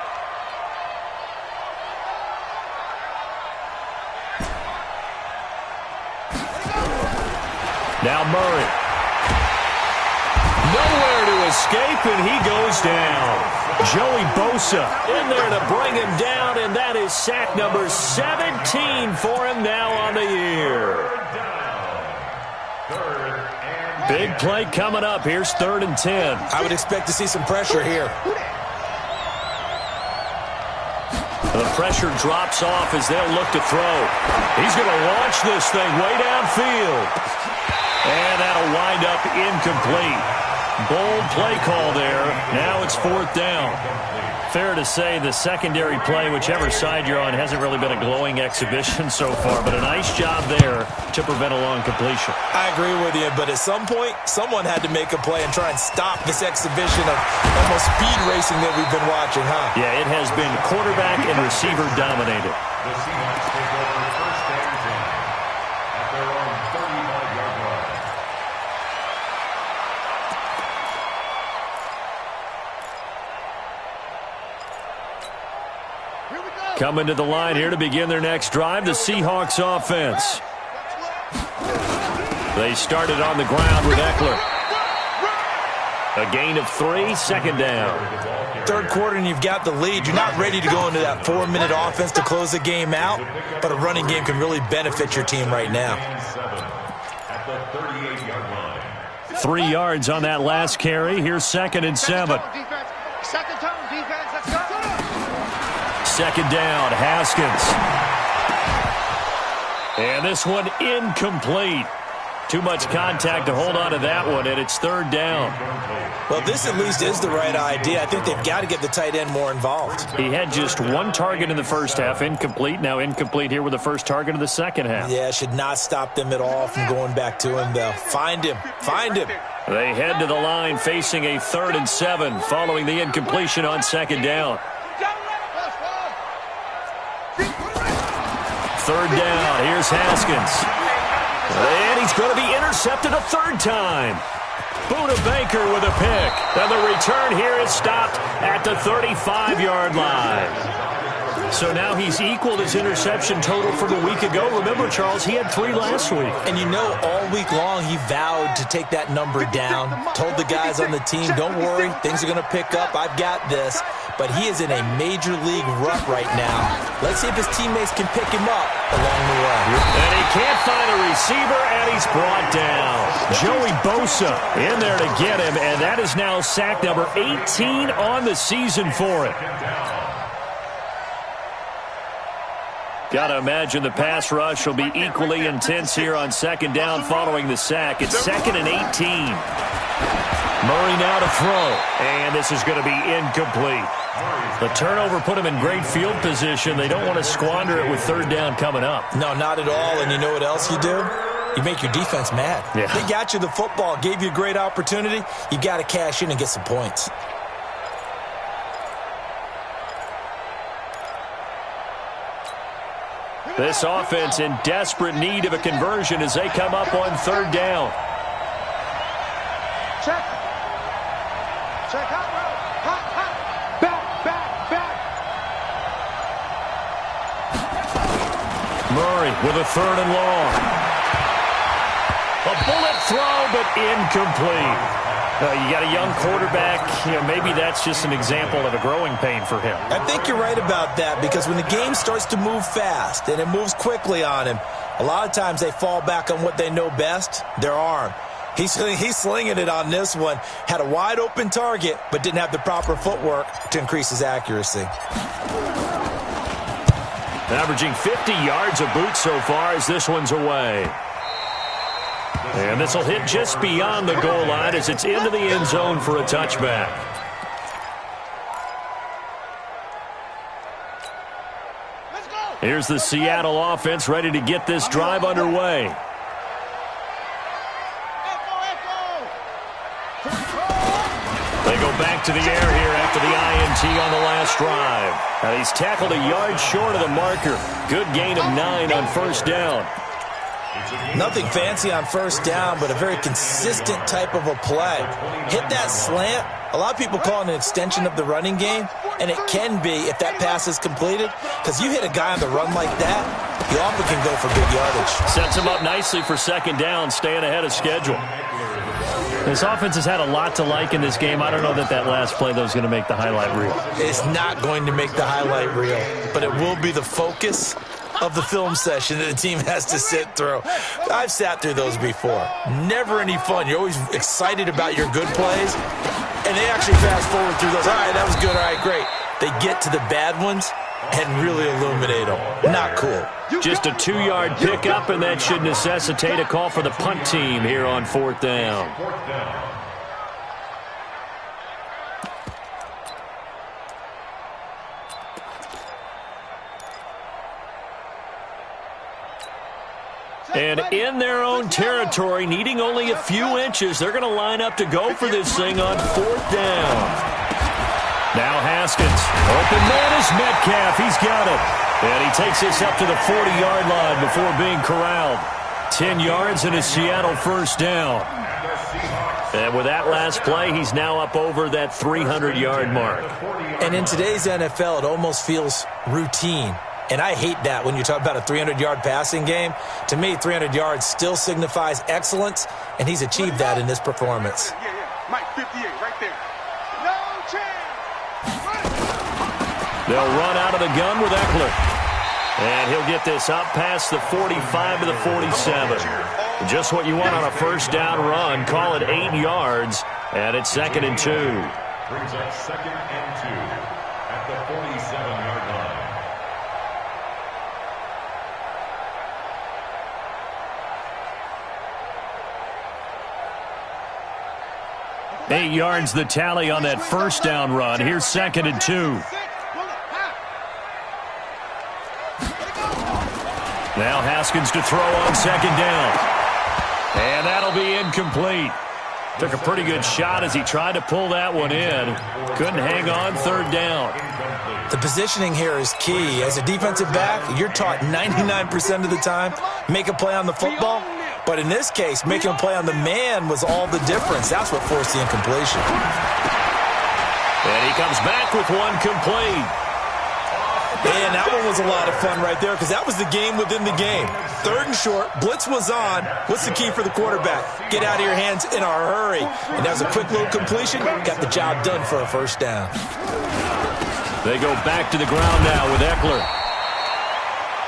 Now Murray. Nowhere to escape, and he goes down. Joey Bosa in there to bring him down, and that is sack number 17 for him now on the year. Big play coming up. Here's 3rd and 10.
I would expect to see some pressure here.
The pressure drops off as they'll look to throw. He's going to launch this thing way downfield. And that'll wind up incomplete. Bold play call there. Now it's 4th down. Fair to say the secondary play, whichever side you're on, hasn't really been a glowing exhibition so far, but a nice job there to prevent a long completion.
I agree with you, but at some point, someone had to make a play and try and stop this exhibition of almost speed racing that we've been watching, huh?
Yeah, it has been quarterback and receiver dominated.
The Seahawks take over 1st and 10 at their own 35-yard line.
Coming to the line here to begin their next drive, the Seahawks offense. They started on the ground with Eckler. A gain of 3, 2nd down.
3rd quarter and you've got the lead. You're not ready to go into that 4-minute offense to close the game out, but a running game can really benefit your team right now.
At the 38-yard line.
3 yards on that last carry. Here's 2nd and 7.
Second tone, defense, let's go.
2nd down, Haskins. And this one incomplete. Too much contact to hold on to that one, and it's 3rd down.
Well, this at least is the right idea. I think they've got to get the tight end more involved.
He had just 1 target in the first half, incomplete. Now incomplete here with the first target of the second half.
Yeah, should not stop them at all from going back to him, though. Find him. Find him.
They head to the line facing a 3rd and 7 following the incompletion on 2nd down. 3rd down. Here's Haskins. And he's going to be intercepted a 3rd time. Buda Baker with a pick. And the return here is stopped at the 35-yard line. So now he's equaled his interception total from a week ago. Remember, Charles, he had 3 last week.
And you know, all week long he vowed to take that number down. Told the guys on the team, don't worry, things are going to pick up. I've got this. But he is in a major league rut right now. Let's see if his teammates can pick him up along the way.
And he can't find a receiver, and he's brought down. Joey Bosa in there to get him, and that is now sack number 18 on the season for him. Got to imagine the pass rush will be equally intense here on 2nd down following the sack. It's 2nd and 18. Murray now to throw, and this is going to be incomplete. The turnover put him in great field position. They don't want to squander it with 3rd down coming up.
No, not at all. And you know what else you do? You make your defense mad.
Yeah.
They got you the football, gave you a great opportunity. You got to cash in and get some points.
This offense in desperate need of a conversion as they come up on 3rd down.
Check. Check hot route. Hot. Back.
Murray with a 3rd and long. A bullet throw, but incomplete. You got a young quarterback. Maybe that's just an example of a growing pain for him.
I think you're right about that, because when the game starts to move fast and it moves quickly on him, a lot of times they fall back on what they know best, their arm. He's slinging it on this one. Had a wide open target, but didn't have the proper footwork to increase his accuracy.
Averaging 50 yards a boot so far as this one's away. And this will hit just beyond the goal line as it's into the end zone for a touchback. Here's the Seattle offense ready to get this drive underway. They go back to the air here after the INT on the last drive. Now he's tackled a yard short of the marker. Good gain of 9 on first down.
Nothing fancy on first down, but a very consistent type of a play. Hit that slant. A lot of people call it an extension of the running game, and it can be if that pass is completed, because you hit a guy on the run like that, he often can go for big yardage.
Sets him up nicely for second down, staying ahead of schedule. This offense has had a lot to like in this game. I don't know that last play, though, is going to make the highlight reel.
It's not going to make the highlight reel, but it will be the focus of the film session that the team has to sit through. I've sat through those before. Never any fun. You're always excited about your good plays, and they actually fast forward through those. All right, that was good. All right, great. They get to the bad ones and really illuminate them. Not cool.
Just a 2-yard pickup, and that should necessitate a call for the punt team here on fourth down. And in their own territory, needing only a few inches, they're going to line up to go for this thing on fourth down. Now Haskins. Open man is Metcalf. He's got it. And he takes this up to the 40-yard line before being corralled. 10 yards and a Seattle first down. And with that last play, he's now up over that 300-yard mark.
And in today's NFL, it almost feels routine. And I hate that when you talk about a 300-yard passing game. To me, 300 yards still signifies excellence, and he's achieved that in this performance.
Mike 58 right there. No chance.
They'll run out of the gun with Eckler. And he'll get this up past the 45 to the 47. Just what you want on a first down run. Call it 8 yards, and it's 2nd and 2.
Brings up 2nd and 2 at the 47-yard line.
8 yards the tally on that first down run. Here's 2nd and 2. Now Haskins to throw on second down. And that'll be incomplete. Took a pretty good shot as he tried to pull that one in. Couldn't hang on third down.
The positioning here is key. As a defensive back, you're taught 99% of the time, make a play on the football. But in this case, making a play on the man was all the difference. That's what forced the incompletion.
And he comes back with one complete.
And that one was a lot of fun right there, because that was the game within the game. 3rd and short, blitz was on. What's the key for the quarterback? Get out of your hands in a hurry. And that was a quick little completion. Got the job done for a first down.
They go back to the ground now with Eckler.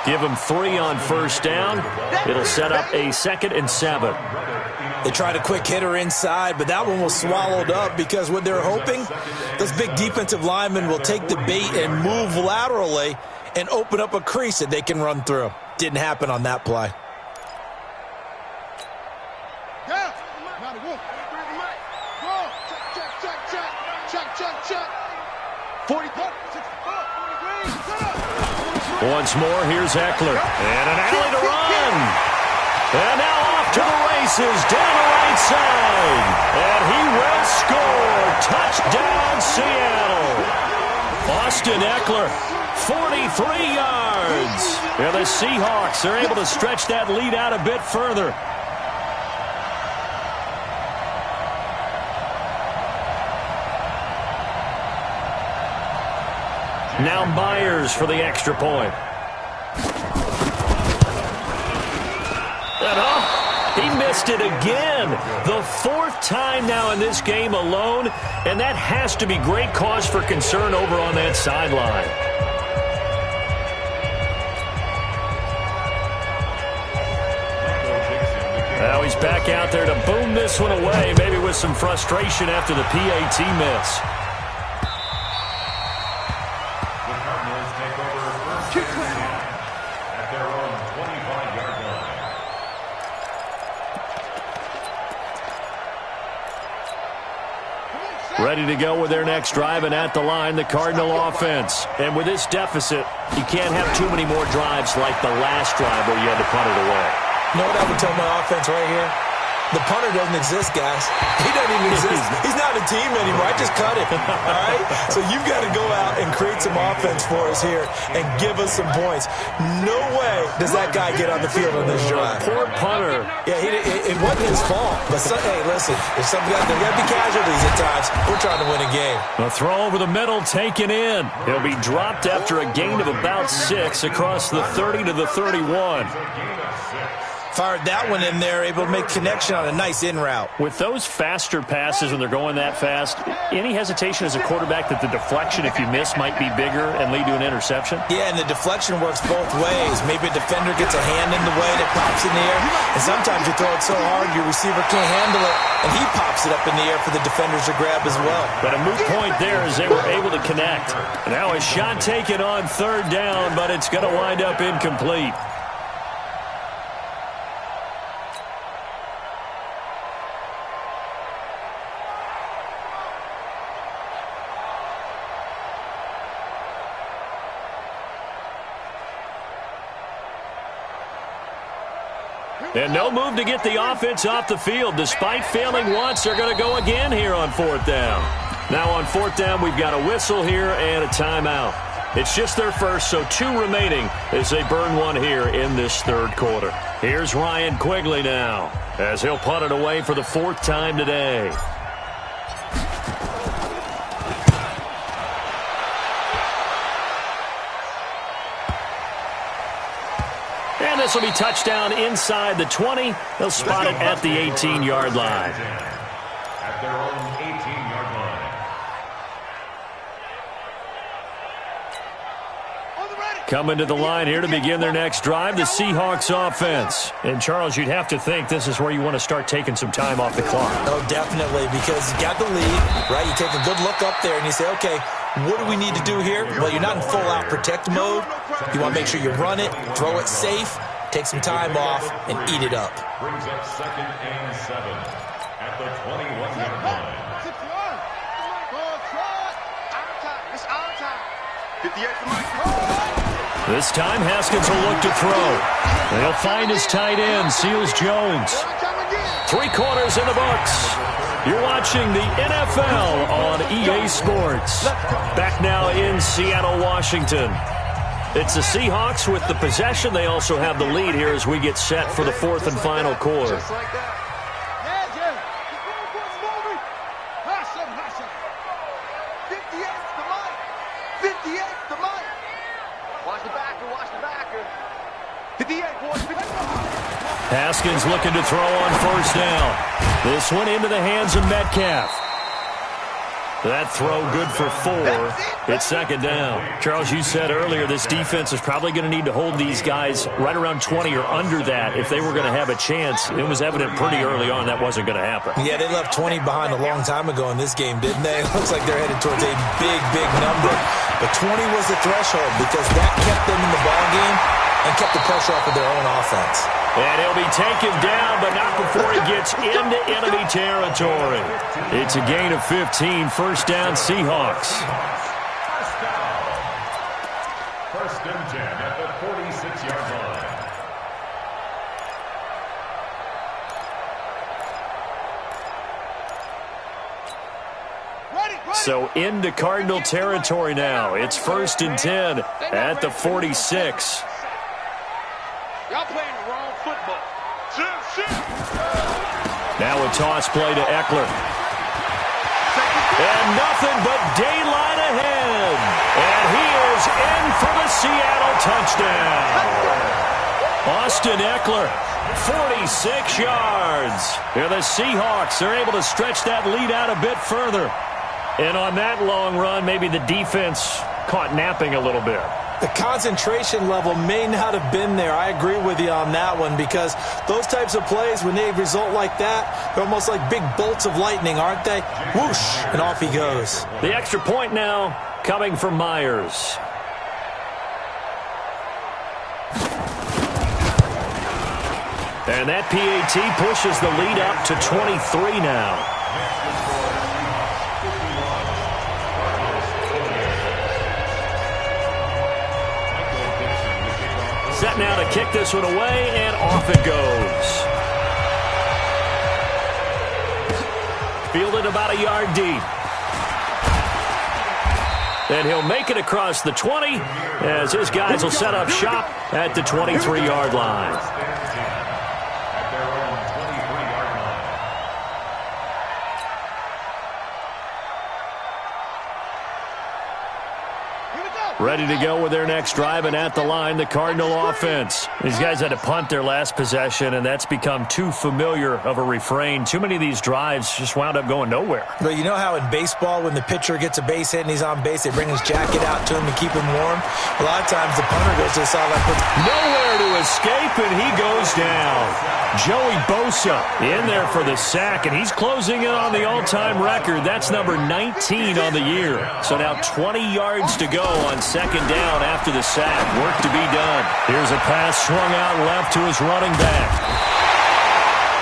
Give him 3 on first down. It'll set up a 2nd and 7.
They tried a quick hitter inside, but that one was swallowed up, because what they're hoping, those big defensive linemen will take the bait and move laterally and open up a crease that they can run through. Didn't happen on that play.
Once more, here's Eckler. And an alley to run. And now off to the races down the right side. And he will score. Touchdown, Seattle. Austin Eckler, 43 yards. And the Seahawks are able to stretch that lead out a bit further. Now Myers for the extra point. And he missed it again. The fourth time now in this game alone, and that has to be great cause for concern over on that sideline. Now he's back out there to boom this one away, maybe with some frustration after the PAT miss.
The Cardinals take over first and 10 at their own 25-yard line.
Ready to go with their next drive, and at the line, the Cardinal offense. And with this deficit, you can't have too many more drives like the last drive where you had to punt it away.
You know what I would tell my offense right here? The punter doesn't exist, guys. He doesn't even exist. He's not a team anymore. I just cut him, all right? So you've got to go out and create some offense for us here and give us some points. No way does that guy get on the field on this drive.
Poor punter.
Yeah, it wasn't his fault. But, hey, listen, if there got to be casualties at times, we're trying to win a game.
The throw over the middle taken in. He'll be dropped after a gain of about 6 across the 30 to the 31.
Fired that one in there, able to make connection on a nice in route.
With those faster passes when they're going that fast, any hesitation as a quarterback that the deflection, if you miss, might be bigger and lead to an interception?
Yeah, and the deflection works both ways. Maybe a defender gets a hand in the way that pops in the air, and sometimes you throw it so hard your receiver can't handle it, and he pops it up in the air for the defenders to grab as well.
But a moot point there as they were able to connect. Now a shot taken on third down, but it's going to wind up incomplete. And no move to get the offense off the field. Despite failing once, they're going to go again here on fourth down. Now on fourth down, we've got a whistle here and a timeout. It's just their first, so 2 remaining as they burn one here in this third quarter. Here's Ryan Quigley now as he'll punt it away for the 4th time today. And this will be touchdown inside the 20. They'll spot it at the 18-yard line.
At their own 18-yard line.
Coming to the line here to begin their next drive, the Seahawks offense. And, Charles, you'd have to think this is where you want to start taking some time off the clock.
Oh, definitely, because you got the lead, right? You take a good look up there and you say, okay, what do we need to do here? Well, you're not in full-out protect mode. You want to make sure you run it, throw it safe, take some time off, and eat it up.
Brings up 2nd and 7 at the 21-yard line.
This time, Haskins will look to throw. They'll find his tight end, Seals Jones. 3 quarters in the books. You're watching the NFL on EA Sports. Back now in Seattle, Washington. It's the Seahawks with the possession. They also have the lead here as we get set for the 4th and final quarter. Haskins looking to throw on 1st down. This one into the hands of Metcalf. That throw good for 4. It's 2nd down. Charles, you said earlier this defense is probably going to need to hold these guys right around 20 or under that if they were going to have a chance. It was evident pretty early on that wasn't going to happen.
Yeah, they left 20 behind a long time ago in this game, didn't they? It looks like they're headed towards a big, big number. But 20 was the threshold because that kept them in the ballgame and kept the pressure off of their own offense.
And he'll be taken down, but not before he gets into enemy territory. It's a gain of 15. 1st down, Seahawks.
1st and 10 at the 46-yard line.
So into Cardinal territory now. It's 1st and 10 at the 46.
Y'all playing the wrong football.
Now a toss play to Eckler. And nothing but daylight ahead. And he is in for the Seattle touchdown. On Austin Eckler, 46 yards. Here the Seahawks are able to stretch that lead out a bit further. And on that long run, maybe the defense caught napping a little bit.
The concentration level may not have been there. I agree with you on that one, because those types of plays, when they result like that, they're almost like big bolts of lightning, aren't they? Whoosh, and off he goes.
The extra point now coming from Myers. And that PAT pushes the lead up to 23 now. Set now to kick this one away, and off it goes. Fielded about a yard deep. And he'll make it across the 20 as his guys will set up shop at the 23-yard line. Ready to go with their next drive, and at the line, the Cardinal offense. These guys had to punt their last possession, and that's become too familiar of a refrain. Too many of these drives just wound up going nowhere.
Well, you know how in baseball, when the pitcher gets a base hit and he's on base, they bring his jacket out to him to keep him warm? A lot of times the punter goes to the sideline.
Nowhere to escape, and he goes down. Joey Bosa in there for the sack, and he's closing in on the all-time record. That's number 19 on the year. So now 20 yards to go on second down after the sack. Work to be done. Here's a pass swung out left to his running back.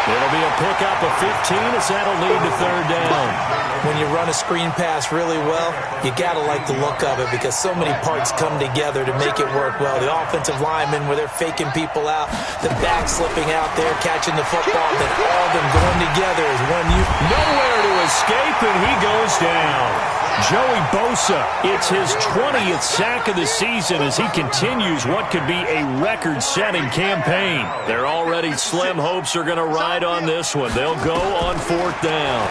It'll be a pickup of 15 as that'll lead to third down.
When you run a screen pass really well, you got to like the look of it, because so many parts come together to make it work well. The offensive linemen, where they're faking people out, the back slipping out there, catching the football, then all of them going together is one you...
Nowhere to escape, and he goes down. Joey Bosa, it's his 20th sack of the season as he continues what could be a record-setting campaign. Their already slim hopes are going to ride on this one. They'll go on fourth down.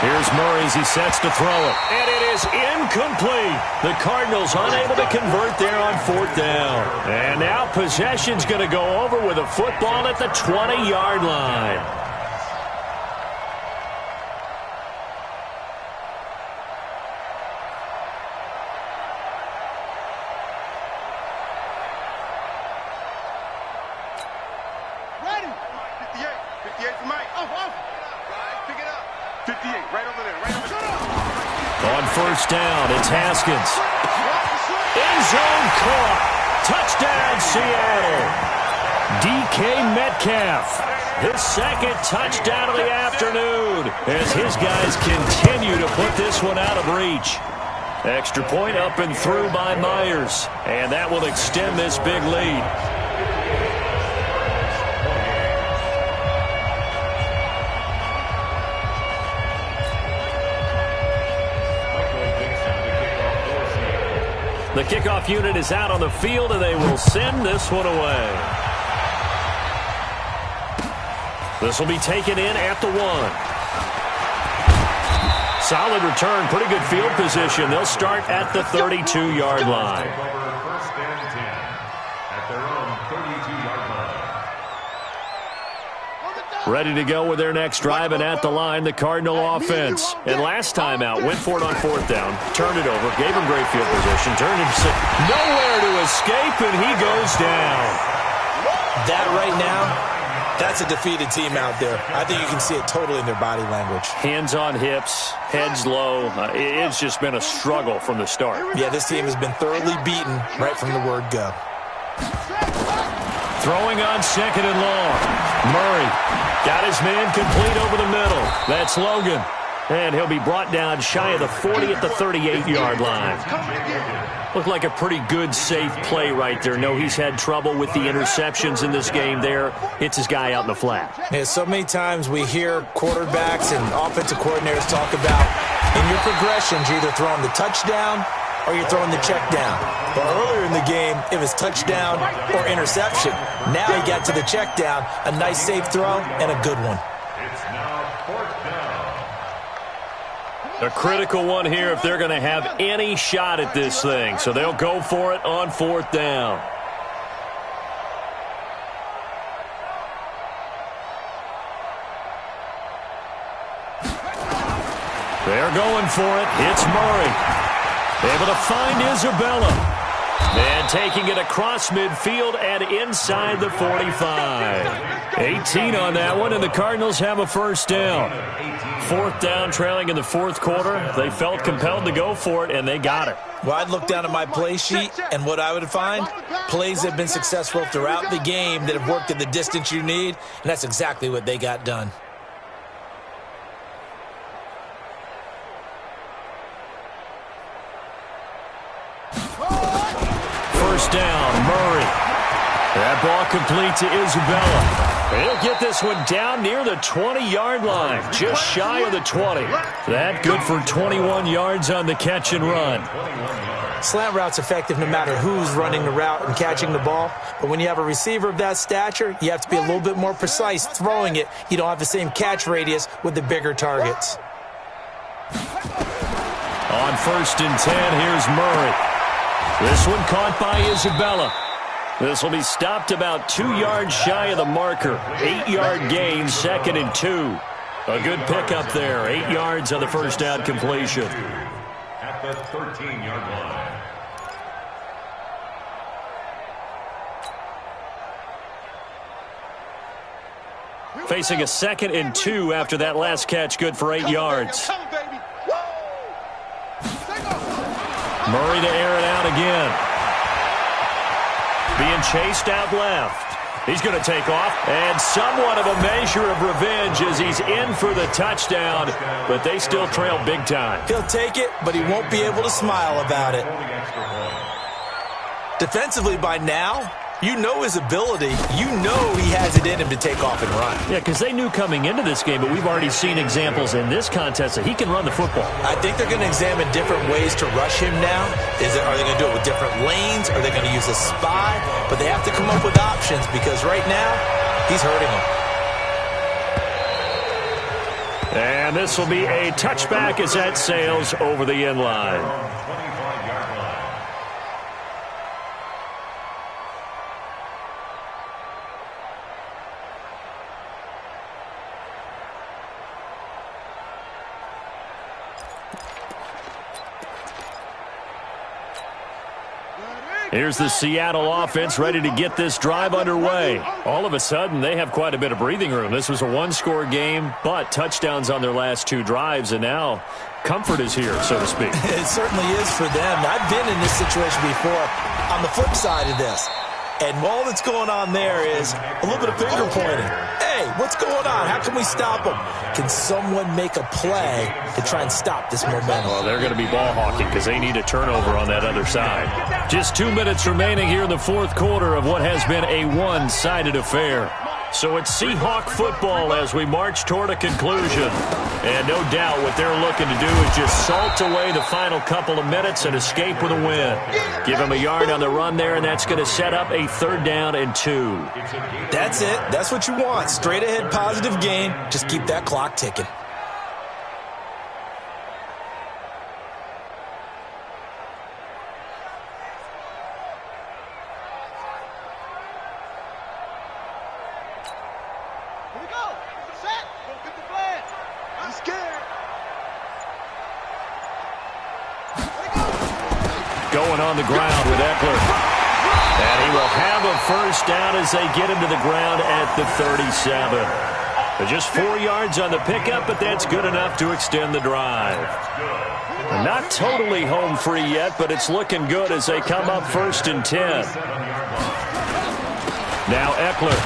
Here's Murray as he sets to throw it. And it is incomplete. The Cardinals unable to convert there on fourth down. And now possession's going to go over with a football at the 20-yard line. First down, it's Haskins. End zone caught. Touchdown, Seattle. DK Metcalf. His second touchdown of the afternoon as his guys continue to put this one out of reach. Extra point up and through by Myers. And that will extend this big lead. The kickoff unit is out on the field, and they will send this one away. This will be taken in at the 1. Solid return, pretty good field position. They'll start at the 32-yard line.
First and 10 at their own 32-yard line.
Ready to go with their next drive, and at the line, the Cardinal offense. And last time out, went for it on fourth down, turned it over, gave him great field position, turned it to nowhere to escape, and he goes down.
That right now, that's a defeated team out there. I think you can see it totally in their body language.
Hands on hips, heads low. It's just been a struggle from the start.
Yeah, this team has been thoroughly beaten right from the word go.
Throwing on second and long. Murray got his man complete over the middle. That's Logan. And he'll be brought down shy of the 40 at the 38-yard line. Looked like a pretty good, safe play right there. No, he's had trouble with the interceptions in this game there. Hits his guy out in the flat.
Yeah, so many times we hear quarterbacks and offensive coordinators talk about in your progressions, you're either throwing the touchdown or you're throwing the check down. But earlier in the game, it was touchdown or interception. Now he got to the check down, a nice safe throw, and a good one.
It's now fourth down.
A critical one here if they're going to have any shot at this thing. So they'll go for it on fourth down. They're going for it. It's Murray. Able to find Isabella. And taking it across midfield and inside the 45. 18 on that one, and the Cardinals have a first down. Fourth down, trailing in the fourth quarter. They felt compelled to go for it, and they got it.
Well, I'd look down at my play sheet, and what I would find, plays that have been successful throughout the game that have worked at the distance you need, and that's exactly what they got done.
First down, Murray. That ball complete to Isabella. He'll get this one down near the 20-yard line, just shy of the 20. That good for 21 yards on the catch and run.
Slant route's effective no matter who's running the route and catching the ball. But when you have a receiver of that stature, you have to be a little bit more precise throwing it. You don't have the same catch radius with the bigger targets.
On first and 10, here's Murray. This one caught by Isabella. This will be stopped about 2 yards shy of the marker. 8-yard gain, second and 2. A good pickup there. 8 yards on the first down completion.
At the 13-yard line.
Facing a second and 2 after that last catch, good for 8 yards. Murray to air it out again. Being chased out left. He's going to take off, and somewhat of a measure of revenge as he's in for the touchdown, but they still trail big time.
He'll take it, but he won't be able to smile about it. Defensively by now, you know his ability. You know he has it in him to take off and run.
Yeah, because they knew coming into this game, but we've already seen examples in this contest that he can run the football.
I think they're going to examine different ways to rush him now. Are they going to do it with different lanes? Are they going to use a spy? But they have to come up with options because right now, he's hurting them.
And this will be a touchback as that sails over the end line. Here's the Seattle offense ready to get this drive underway. All of a sudden, they have quite a bit of breathing room. This was a one-score game, but touchdowns on their last 2 drives, and now comfort is here, so to speak.
It certainly is for them. I've been in this situation before on the flip side of this. And all that's going on there is a little bit of finger pointing. Hey, what's going on? How can we stop them? Can someone make a play to try and stop this momentum?
Well, they're going to be ball hawking because they need a turnover on that other side. Just 2 minutes remaining here in the fourth quarter of what has been a one-sided affair. So it's Seahawk football as we march toward a conclusion. And no doubt what they're looking to do is just salt away the final couple of minutes and escape with a win. Give them a yard on the run there, and that's going to set up a 3rd down and 2.
That's it. That's what you want. Straight ahead positive gain. Just keep that clock ticking.
Going on the ground with Eckler. And he will have a first down as they get him to the ground at the 37. Just 4 yards on the pickup, but that's good enough to extend the drive. Not totally home free yet, but it's looking good as they come up 1st and 10. Now Eckler.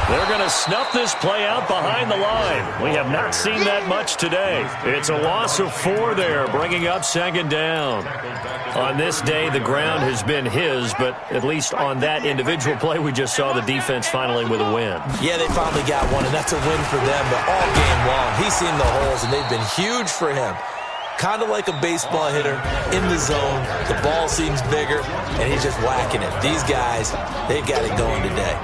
They're going to snuff this play out behind the line. We have not seen that much today. It's a loss of 4 there, bringing up 2nd down. On this day, the ground has been his, but at least on that individual play, we just saw the defense finally with a win.
Yeah, they finally got one, and that's a win for them, but all game long, he's seen the holes, and they've been huge for him. Kind of like a baseball hitter in the zone. The ball seems bigger, and he's just whacking it. These guys, they've got it going today.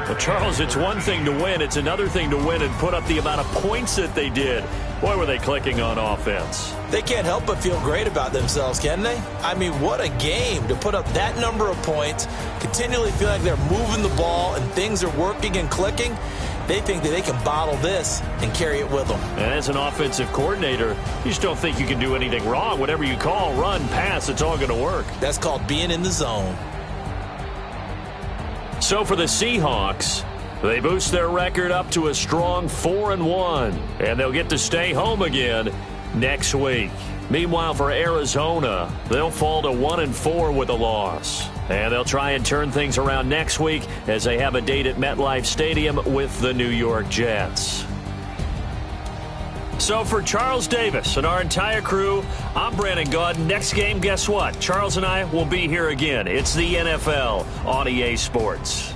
Well, Charles, it's one thing to win. It's another thing to win and put up the amount of points that they did. Boy, were they clicking on offense.
They can't help but feel great about themselves, can they? I mean, what a game to put up that number of points, continually feel like they're moving the ball and things are working and clicking. They think that they can bottle this and carry it with them.
And as an offensive coordinator, you just don't think you can do anything wrong. Whatever you call, run, pass, it's all going to work.
That's called being in the zone.
So for the Seahawks, they boost their record up to a strong 4-1, and they'll get to stay home again next week. Meanwhile, for Arizona, they'll fall to 1-4 with a loss. And they'll try and turn things around next week as they have a date at MetLife Stadium with the New York Jets. So for Charles Davis and our entire crew, I'm Brandon Gaud. Next game, guess what? Charles and I will be here again. It's the NFL on EA Sports.